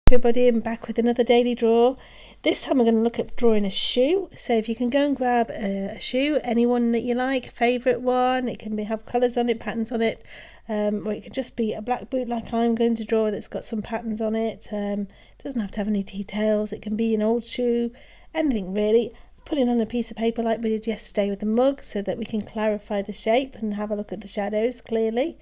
Everybody, I'm back with another daily draw. This time we're going to look at drawing a shoe. So if you can go and grab a shoe, any one that you like, favourite one. It can have colours on it, patterns on it, or it could just be a black boot like I'm going to draw that's got some patterns on it. It doesn't have to have any details. It can be an old shoe, anything really. Put it on a piece of paper like we did yesterday with the mug so that we can clarify the shape and have a look at the shadows clearly.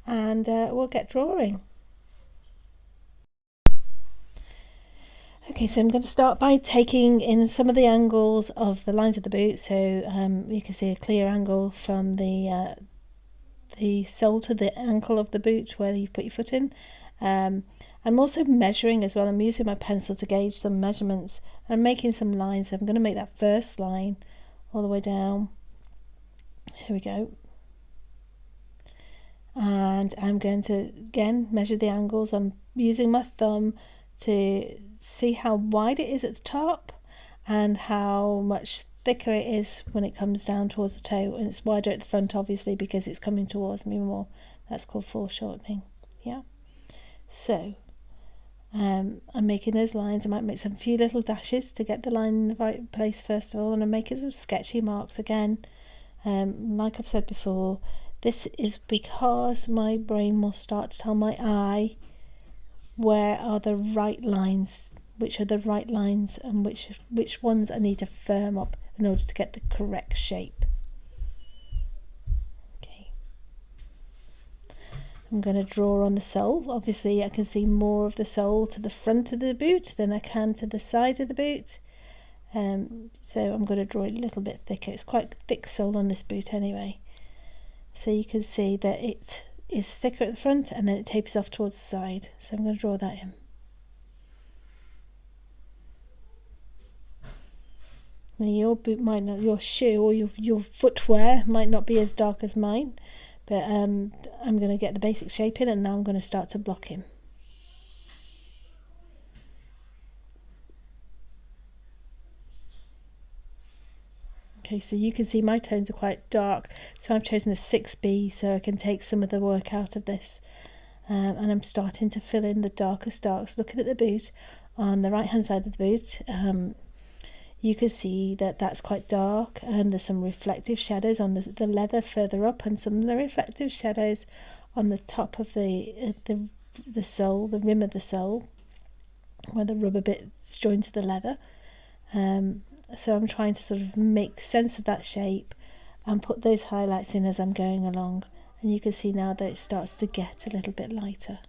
And we'll get drawing. Okay, so I'm going to start by taking in some of the angles of the lines of the boot, so you can see a clear angle from the sole to the ankle of the boot where you put your foot in. I'm also measuring as well. I'm using my pencil to gauge some measurements and making some lines. So I'm going to make that first line all the way down. Here we go. And I'm going to again measure the angles. I'm using my thumb to see how wide it is at the top and how much thicker it is when it comes down towards the toe, and it's wider at the front obviously because it's coming towards me more. That's called foreshortening. Yeah, so I'm making those lines. I might make some few little dashes to get the line in the right place first of all, and I'm making some sketchy marks again. Like I've said before, this is because my brain will start to tell my eye where are the right lines, which are the right lines, and which ones I need to firm up in order to get the correct shape. Okay, I'm going to draw on the sole. Obviously I can see more of the sole to the front of the boot than I can to the side of the boot, so I'm going to draw it a little bit thicker. It's quite thick sole on this boot anyway, so you can see that it is thicker at the front and then it tapers off towards the side. So I'm going to draw that in. Now your boot might not, your shoe or your footwear might not be as dark as mine, but I'm going to get the basic shape in, and now I'm going to start to block him. Okay, so you can see my tones are quite dark, so I've chosen a 6B so I can take some of the work out of this. And I'm starting to fill in the darkest darks. Looking at the boot, on the right hand side of the boot, you can see that that's quite dark, and there's some reflective shadows on the leather further up, and some of the reflective shadows on the top of the sole, the rim of the sole, where the rubber bit's joined to the leather. So I'm trying to sort of make sense of that shape and put those highlights in as I'm going along, and you can see now that it starts to get a little bit lighter.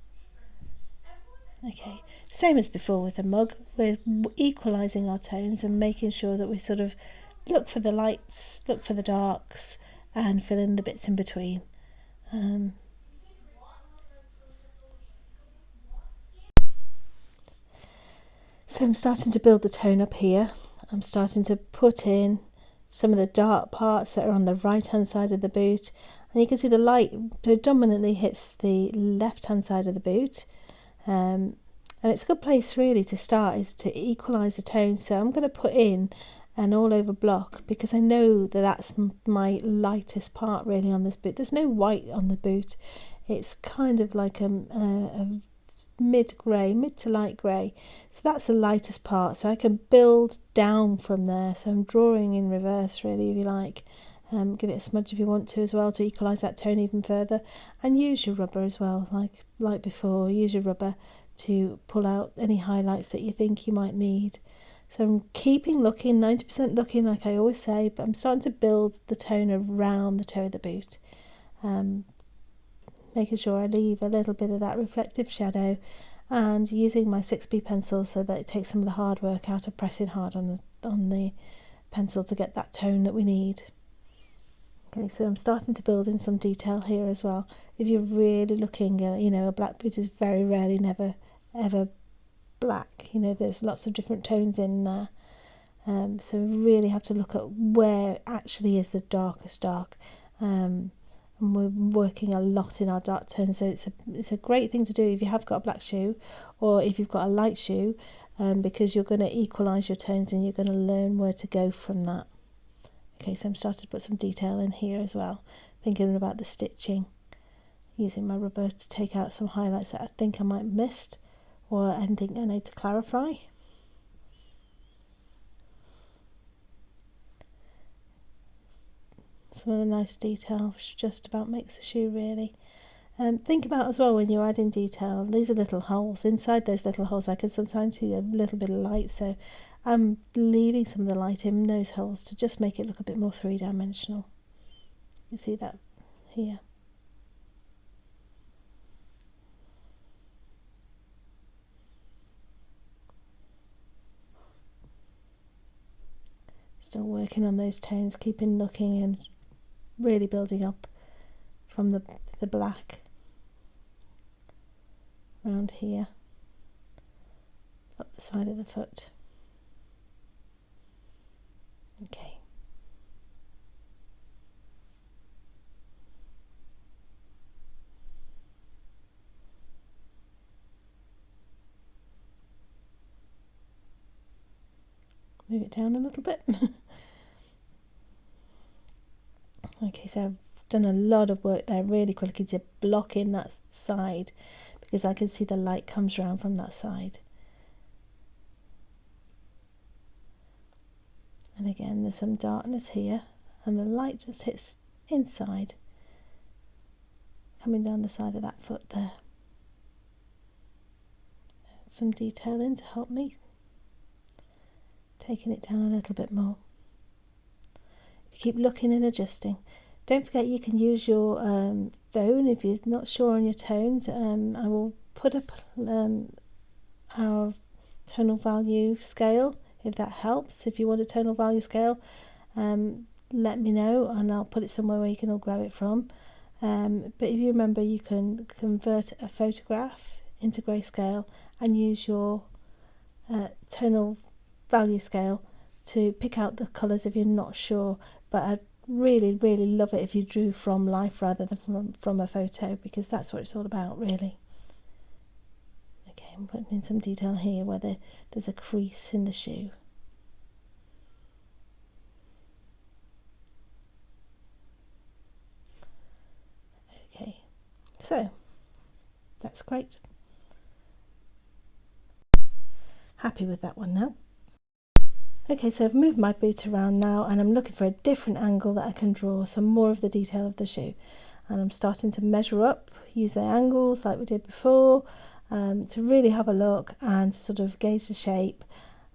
Okay, same as before with the mug, we're equalising our tones and making sure that we sort of look for the lights, look for the darks, and fill in the bits in between. So I'm starting to build the tone up here. I'm starting to put in some of the dark parts that are on the right hand side of the boot, and you can see the light predominantly hits the left hand side of the boot, and it's a good place really to start, is to equalize the tone. So I'm going to put in an all over block because I know that that's my lightest part really on this boot. There's no white on the boot, it's kind of like a mid to light grey, so that's the lightest part, so I can build down from there. So I'm drawing in reverse really, if you like. Give it a smudge if you want to as well, to equalise that tone even further, and use your rubber as well, like before. Use your rubber to pull out any highlights that you think you might need. So I'm keeping looking, 90% looking like I always say, but I'm starting to build the tone around the toe of the boot, making sure I leave a little bit of that reflective shadow, and using my 6B pencil so that it takes some of the hard work out of pressing hard on the pencil to get that tone that we need. Okay, so I'm starting to build in some detail here as well. If you're really looking, a black boot is very rarely, never ever black. There's lots of different tones in there, so we really have to look at where actually is the darkest dark. And we're working a lot in our dark tones, so it's a great thing to do if you have got a black shoe, or if you've got a light shoe, because you're going to equalise your tones and you're going to learn where to go from that. Okay, so I'm starting to put some detail in here as well, thinking about the stitching, using my rubber to take out some highlights that I think I might have missed, or anything I need to clarify. Some of the nice detail just about makes the shoe really. Think about as well when you're adding detail, these are little holes. Inside those little holes I can sometimes see a little bit of light, so I'm leaving some of the light in those holes to just make it look a bit more three-dimensional. You see that here. Still working on those tones, keeping looking and really building up from the black around here, up the side of the foot. Okay. Move it down a little bit. Okay, so I've done a lot of work there really quickly to block in that side because I can see the light comes around from that side. And again, there's some darkness here and the light just hits inside, coming down the side of that foot there. Some detail in to help me, taking it down a little bit more. You keep looking and adjusting. Don't forget you can use your phone if you're not sure on your tones. I will put up our tonal value scale if that helps. If you want a tonal value scale, let me know and I'll put it somewhere where you can all grab it from. But if you remember, you can convert a photograph into grayscale and use your tonal value scale to pick out the colours if you're not sure. But I'd really love it if you drew from life rather than from a photo, because that's what it's all about really. Okay, I'm putting in some detail here where there's a crease in the shoe. Okay, so that's great. Happy with that one now. Okay, so I've moved my boot around now and I'm looking for a different angle that I can draw some more of the detail of the shoe. And I'm starting to measure up, use the angles like we did before, to really have a look and sort of gauge the shape,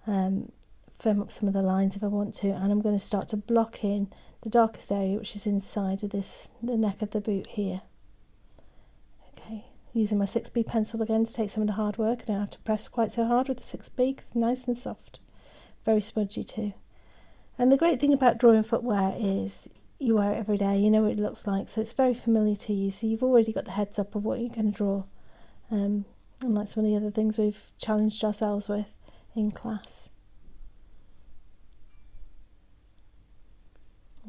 firm up some of the lines if I want to. And I'm going to start to block in the darkest area, which is inside of the neck of the boot here. Okay, using my 6B pencil again to take some of the hard work. I don't have to press quite so hard with the 6B, it's nice and soft. Very smudgy too. And the great thing about drawing footwear is you wear it every day, you know what it looks like, so it's very familiar to you, so you've already got the heads up of what you're going to draw, unlike some of the other things we've challenged ourselves with in class.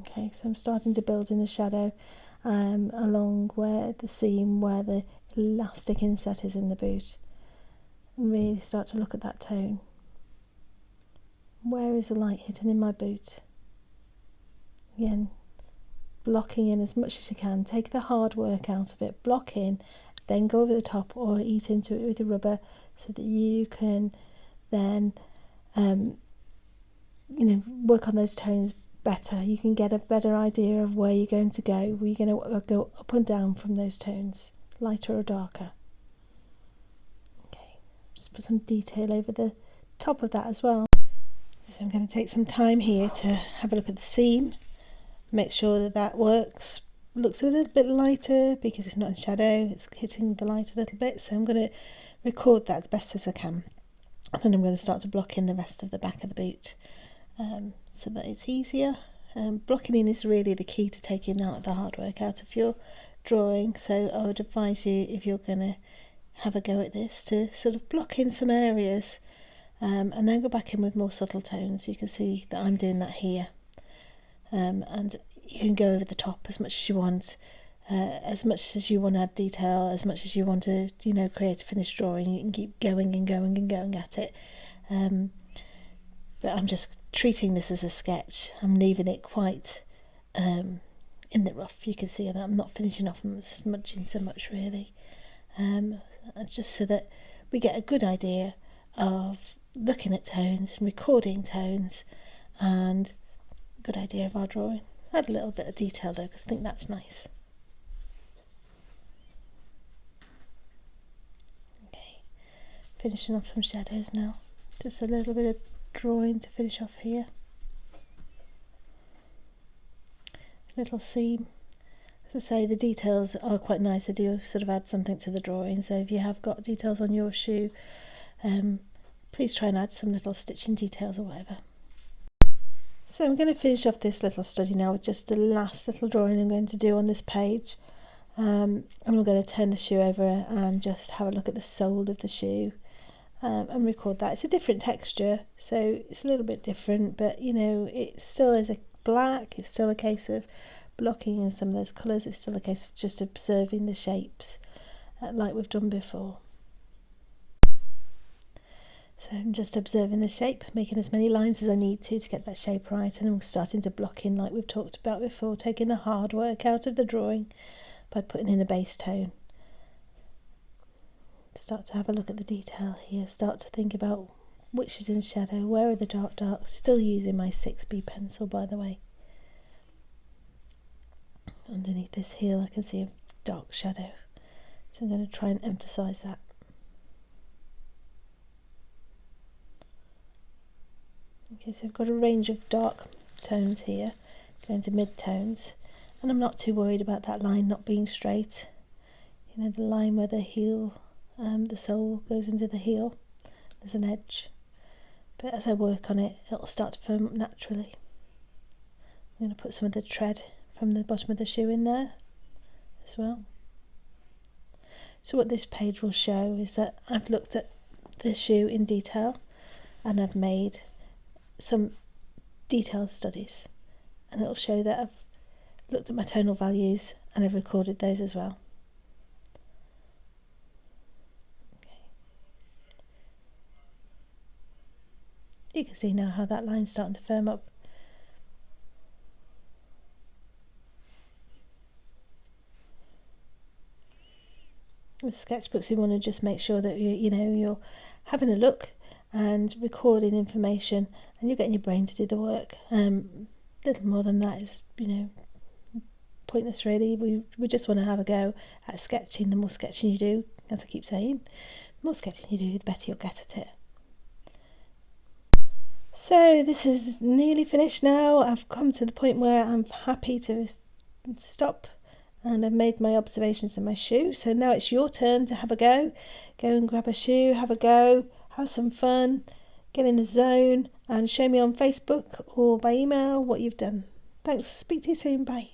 Okay, so I'm starting to build in the shadow along where the seam where the elastic inset is in the boot, and really start to look at that tone. Where is the light hitting in my boot? Again, blocking in as much as you can. Take the hard work out of it, block in, then go over the top or eat into it with the rubber so that you can then work on those tones better. You can get a better idea of where you're going to go, where you're going to go up and down from those tones, lighter or darker. Okay, just put some detail over the top of that as well. So I'm going to take some time here to have a look at the seam, make sure that that works. Looks a little bit lighter because it's not in shadow, it's hitting the light a little bit, so I'm going to record that as best as I can. And then I'm going to start to block in the rest of the back of the boot so that it's easier. Blocking in is really the key to taking out the hard work out of your drawing, so I would advise you, if you're going to have a go at this, to sort of block in some areas and then go back in with more subtle tones. You can see that I'm doing that here, and you can go over the top as much as you want, as much as you want to add detail, as much as you want to create a finished drawing. You can keep going and going and going at it, but I'm just treating this as a sketch. I'm leaving it quite in the rough. You can see that I'm not finishing off and smudging so much really, just so that we get a good idea of looking at tones, recording tones, and a good idea of our drawing. Add a little bit of detail though, because I think that's nice. Okay, finishing off some shadows now. Just a little bit of drawing to finish off here. Little seam. As I say, the details are quite nice. They do sort of add something to the drawing, so if you have got details on your shoe, please try and add some little stitching details or whatever. So I'm going to finish off this little study now with just the last little drawing I'm going to do on this page. And I'm going to turn the shoe over and just have a look at the sole of the shoe and record that. It's a different texture, so it's a little bit different, but you know, it still is a black. It's still a case of blocking in some of those colours. It's still a case of just observing the shapes like we've done before. So I'm just observing the shape, making as many lines as I need to get that shape right, and I'm starting to block in like we've talked about before, taking the hard work out of the drawing by putting in a base tone. Start to have a look at the detail here, start to think about which is in shadow, where are the darks, still using my 6B pencil by the way. Underneath this heel I can see a dark shadow, so I'm going to try and emphasise that. Okay, so I've got a range of dark tones here, going to mid-tones, and I'm not too worried about that line not being straight. You know, the line where the heel, the sole goes into the heel, there's an edge. But as I work on it, it'll start to firm up naturally. I'm going to put some of the tread from the bottom of the shoe in there as well. So what this page will show is that I've looked at the shoe in detail and I've made some detailed studies, and it'll show that I've looked at my tonal values and I've recorded those as well. Okay. You can see now how that line's starting to firm up. With sketchbooks, you want to just make sure that you're having a look and recording information, and you're getting your brain to do the work. Little more than that is, pointless really. We just want to have a go at sketching. The more sketching you do, as I keep saying, the more sketching you do, the better you'll get at it. So this is nearly finished now. I've come to the point where I'm happy to stop, and I've made my observations in my shoe. So now it's your turn to have a go. Go and grab a shoe, have a go, have some fun, get in the zone, and show me on Facebook or by email what you've done. Thanks, speak to you soon, bye.